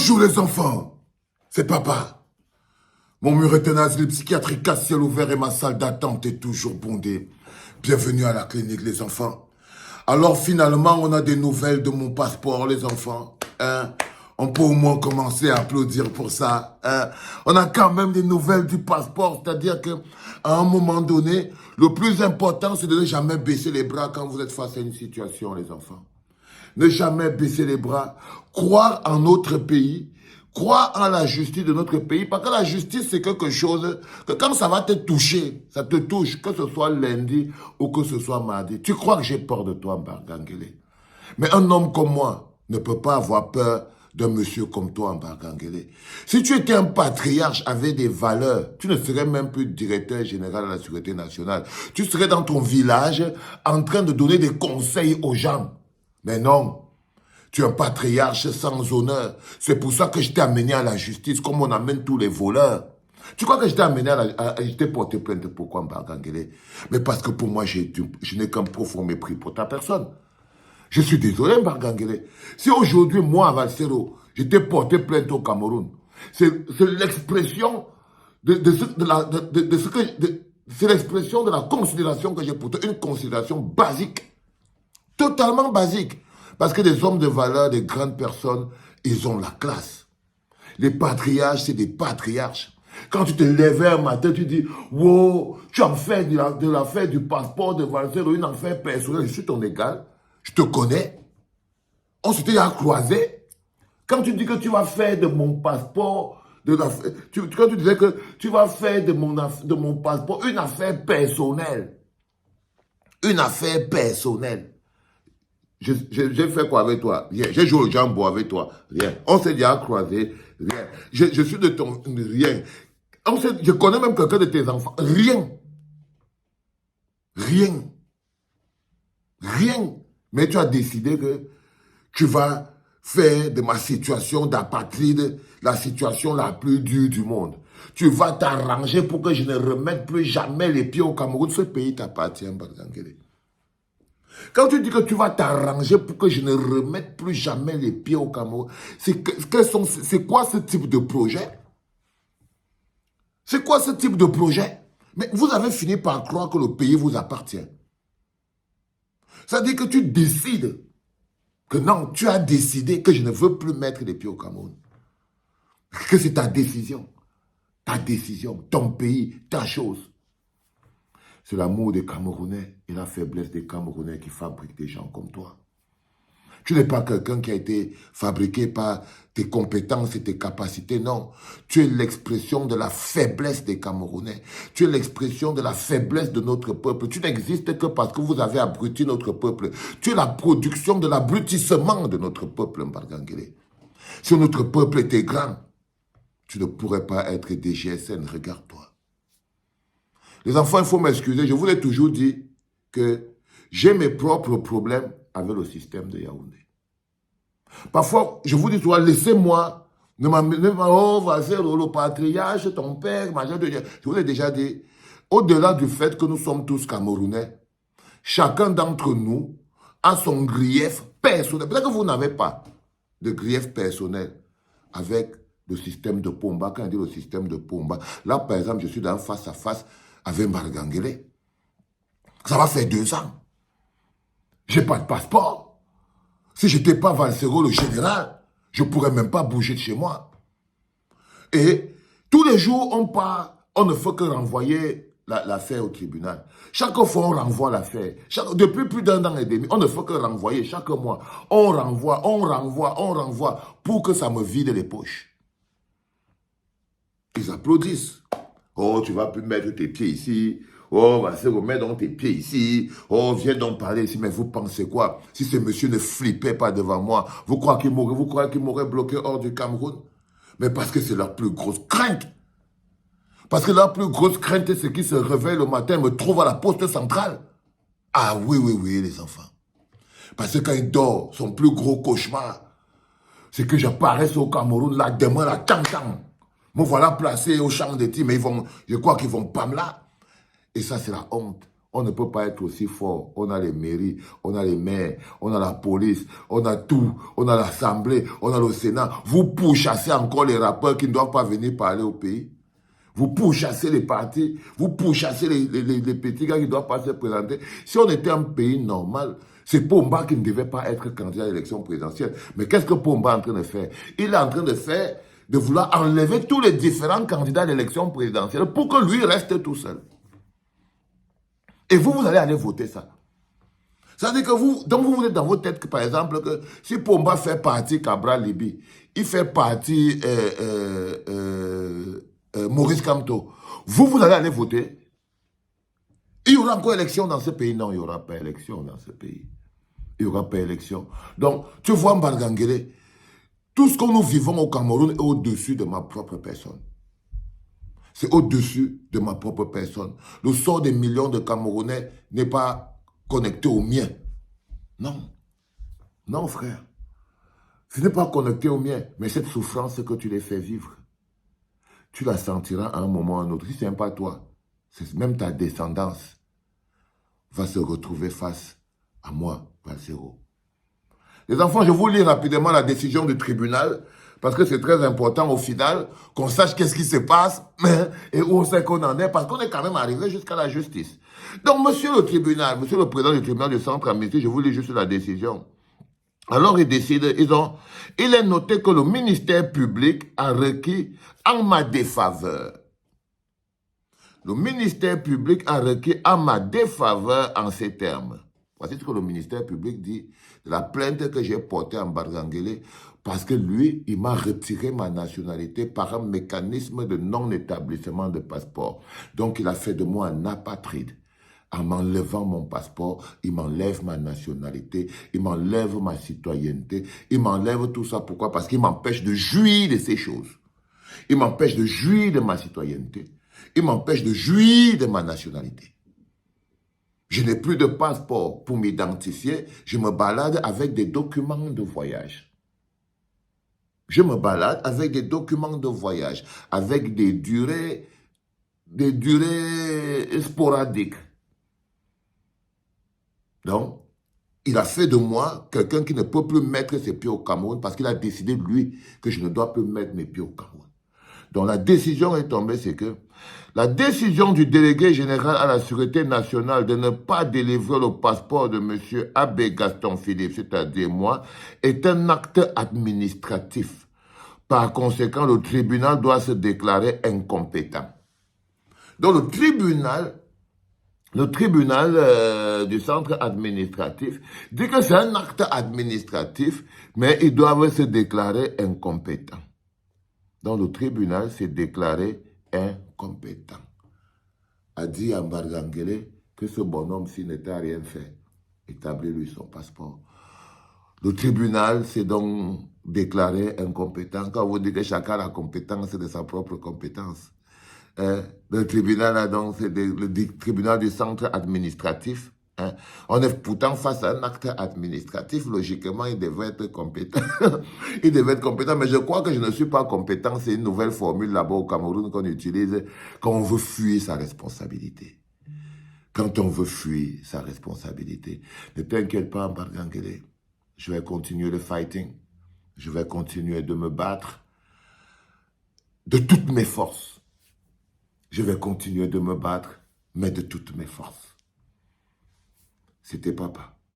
Bonjour les enfants, c'est papa. Mon mur est un asile psychiatrique à ciel ouvert et ma salle d'attente est toujours bondée. Bienvenue à la clinique les enfants. Alors finalement, on a des nouvelles de mon passeport les enfants. Hein? On peut au moins commencer à applaudir pour ça. Hein? On a quand même des nouvelles du passeport, c'est-à-dire qu'à un moment donné, le plus important c'est de ne jamais baisser les bras quand vous êtes face à une situation les enfants. Ne jamais baisser les bras, croire en notre pays, croire en la justice de notre pays, parce que la justice, c'est quelque chose que quand ça va te toucher, ça te touche, que ce soit lundi ou que ce soit mardi. Tu crois que j'ai peur de toi, Mbargangele. Mais un homme comme moi ne peut pas avoir peur d'un monsieur comme toi, Mbargangele. Si tu étais un patriarche avec des valeurs, tu ne serais même plus directeur général de la Sécurité nationale. Tu serais dans ton village en train de donner des conseils aux gens. Mais non, tu es un patriarche sans honneur. C'est pour ça que je t'ai amené à la justice, comme on amène tous les voleurs. Tu crois que je t'ai amené je t'ai porté plainte, pourquoi, Mbargangele? Mais parce que pour moi, je n'ai qu'un profond mépris pour ta personne. Je suis désolé, Mbargangele. Si aujourd'hui, moi, Valsero, je t'ai porté plainte au Cameroun, c'est l'expression c'est l'expression de la considération que j'ai pour toi, une considération basique. Totalement basique. Parce que des hommes de valeur, des grandes personnes, ils ont la classe. Les patriarches, c'est des patriarches. Quand tu te lèves un matin, tu dis, wow, tu en fais de l'affaire du passeport de Valsero une affaire personnelle. Je suis ton égal. Je te connais. On s'était à croiser. Quand tu dis que tu vas faire de mon passeport, quand tu disais que tu vas faire de mon passeport une affaire personnelle. Une affaire personnelle. J'ai fait quoi avec toi? Rien. J'ai joué au jambo avec toi? Rien. On s'est déjà croisé? Rien. Je suis de ton... Rien. Je connais même quelqu'un de tes enfants? Rien. Rien. Rien. Mais tu as décidé que tu vas faire de ma situation d'apatride la situation la plus dure du monde. Tu vas t'arranger pour que je ne remette plus jamais les pieds au Cameroun. Ce pays t'appartient, Mbargangele. Quand tu dis que tu vas t'arranger pour que je ne remette plus jamais les pieds au Cameroun, c'est quoi ce type de projet? C'est quoi ce type de projet? Mais vous avez fini par croire que le pays vous appartient. Ça veut dire que tu décides que non, tu as décidé que je ne veux plus mettre les pieds au Cameroun. Que c'est ta décision, ton pays, ta chose. C'est l'amour des Camerounais et la faiblesse des Camerounais qui fabriquent des gens comme toi. Tu n'es pas quelqu'un qui a été fabriqué par tes compétences et tes capacités, non. Tu es l'expression de la faiblesse des Camerounais. Tu es l'expression de la faiblesse de notre peuple. Tu n'existes que parce que vous avez abruti notre peuple. Tu es la production de l'abrutissement de notre peuple, Mbargangele. Si notre peuple était grand, tu ne pourrais pas être DGSN, regarde-toi. Les enfants, il faut m'excuser, je vous l'ai toujours dit que j'ai mes propres problèmes avec le système de Yaoundé. Parfois, je vous dis, toi, laissez-moi, ne m'amenez pas, oh, vas-y, le patriarche, ton père, je vous l'ai déjà dit, au-delà du fait que nous sommes tous Camerounais, chacun d'entre nous a son grief personnel. Peut-être que vous n'avez pas de grief personnel avec le système de Pomba. Quand on dit le système de Pomba, là, par exemple, je suis dans face-à-face avec Mbargangele. Ça va faire 2 ans. Je n'ai pas de passeport. Si je n'étais pas Valsero, le général, je ne pourrais même pas bouger de chez moi. Et tous les jours, on part, on ne fait que renvoyer l'affaire au tribunal. Chaque fois, on renvoie l'affaire. Depuis plus d'1 an et demi, on ne fait que renvoyer chaque mois. On renvoie pour que ça me vide les poches. Ils applaudissent. Oh, tu vas plus mettre tes pieds ici. Oh, va se remettre donc tes pieds ici. Oh, viens donc parler ici. Mais vous pensez quoi? Si ce monsieur ne flippait pas devant moi, vous croyez qu'il m'aurait bloqué hors du Cameroun? Mais parce que c'est leur plus grosse crainte. Parce que leur plus grosse crainte, c'est qu'ils se réveillent le matin et me trouvent à la poste centrale. Ah oui, les enfants. Parce que quand il dort, son plus gros cauchemar, c'est que j'apparaisse au Cameroun, là, demain, là, tang. Me voilà placé au champ de tir, mais je crois qu'ils vont pas me là. Et ça, c'est la honte. On ne peut pas être aussi fort. On a les mairies, on a les maires, on a la police, on a tout. On a l'Assemblée, on a le Sénat. Vous pourchassez encore les rappeurs qui ne doivent pas venir parler au pays. Vous pourchassez les partis, vous pourchassez les petits gars qui ne doivent pas se présenter. Si on était un pays normal, c'est Pomba qui ne devait pas être candidat à l'élection présidentielle. Mais qu'est-ce que Pomba est en train de faire? Il est en train de vouloir enlever tous les différents candidats à l'élection présidentielle pour que lui reste tout seul. Et vous allez aller voter ça. Ça veut dire que vous êtes dans votre tête que, par exemple, que si Pomba fait partie Cabral Libi, il fait partie Maurice Kamto, vous allez aller voter. Il y aura encore élection dans ce pays? Non, il n'y aura pas élection dans ce pays. Il n'y aura pas élection. Donc, tu vois, Mbargangele, tout ce que nous vivons au Cameroun est au-dessus de ma propre personne. C'est au-dessus de ma propre personne. Le sort des millions de Camerounais n'est pas connecté au mien. Non. Non, frère. Ce n'est pas connecté au mien. Mais cette souffrance que tu les fais vivre, tu la sentiras à un moment ou à un autre. Si ce n'est pas toi, même ta descendance va se retrouver face à moi, Balsero. Les enfants, je vous lis rapidement la décision du tribunal, parce que c'est très important au final qu'on sache qu'est-ce qui se passe et où on sait qu'on en est, parce qu'on est quand même arrivé jusqu'à la justice. Donc, monsieur le tribunal, monsieur le président du tribunal du centre administratif, je vous lis juste la décision. Alors, ils décident, il est noté que le ministère public a requis en ma défaveur. Le ministère public a requis en ma défaveur en ces termes. Voici ce que le ministère public dit de la plainte que j'ai portée en Mbargangele, parce que lui, il m'a retiré ma nationalité par un mécanisme de non-établissement de passeport. Donc, il a fait de moi un apatride. En m'enlevant mon passeport, il m'enlève ma nationalité, il m'enlève ma citoyenneté, il m'enlève tout ça. Pourquoi? Parce qu'il m'empêche de jouir de ces choses. Il m'empêche de jouir de ma citoyenneté. Il m'empêche de jouir de ma nationalité. Je n'ai plus de passeport pour m'identifier. Je me balade avec des documents de voyage. Je me balade avec des documents de voyage, avec des durées sporadiques. Donc, il a fait de moi quelqu'un qui ne peut plus mettre ses pieds au Cameroun parce qu'il a décidé, lui, que je ne dois plus mettre mes pieds au Cameroun. Donc, la décision est tombée, c'est que la décision du délégué général à la Sûreté nationale de ne pas délivrer le passeport de M. Abbé Gaston Philippe, c'est-à-dire moi, est un acte administratif. Par conséquent, le tribunal doit se déclarer incompétent. Donc, le tribunal du centre administratif dit que c'est un acte administratif, mais ils doivent se déclarer incompétents. Donc le tribunal s'est déclaré incompétent. A dit à Mbargangele que ce bonhomme-ci n'était rien fait. Établir-lui son passeport. Le tribunal s'est donc déclaré incompétent. Quand vous dites que chacun a la compétence de sa propre compétence. Le tribunal a donc, c'est le tribunal du centre administratif. On est pourtant face à un acte administratif. Logiquement, il devait être compétent. Il devait être compétent, mais je crois que je ne suis pas compétent. C'est une nouvelle formule là-bas au Cameroun qu'on utilise quand on veut fuir sa responsabilité. Quand on veut fuir sa responsabilité. Ne t'inquiète pas, Mbargangele. Je vais continuer le fighting. Je vais continuer de me battre de toutes mes forces. Je vais continuer de me battre, mais de toutes mes forces. C'était papa.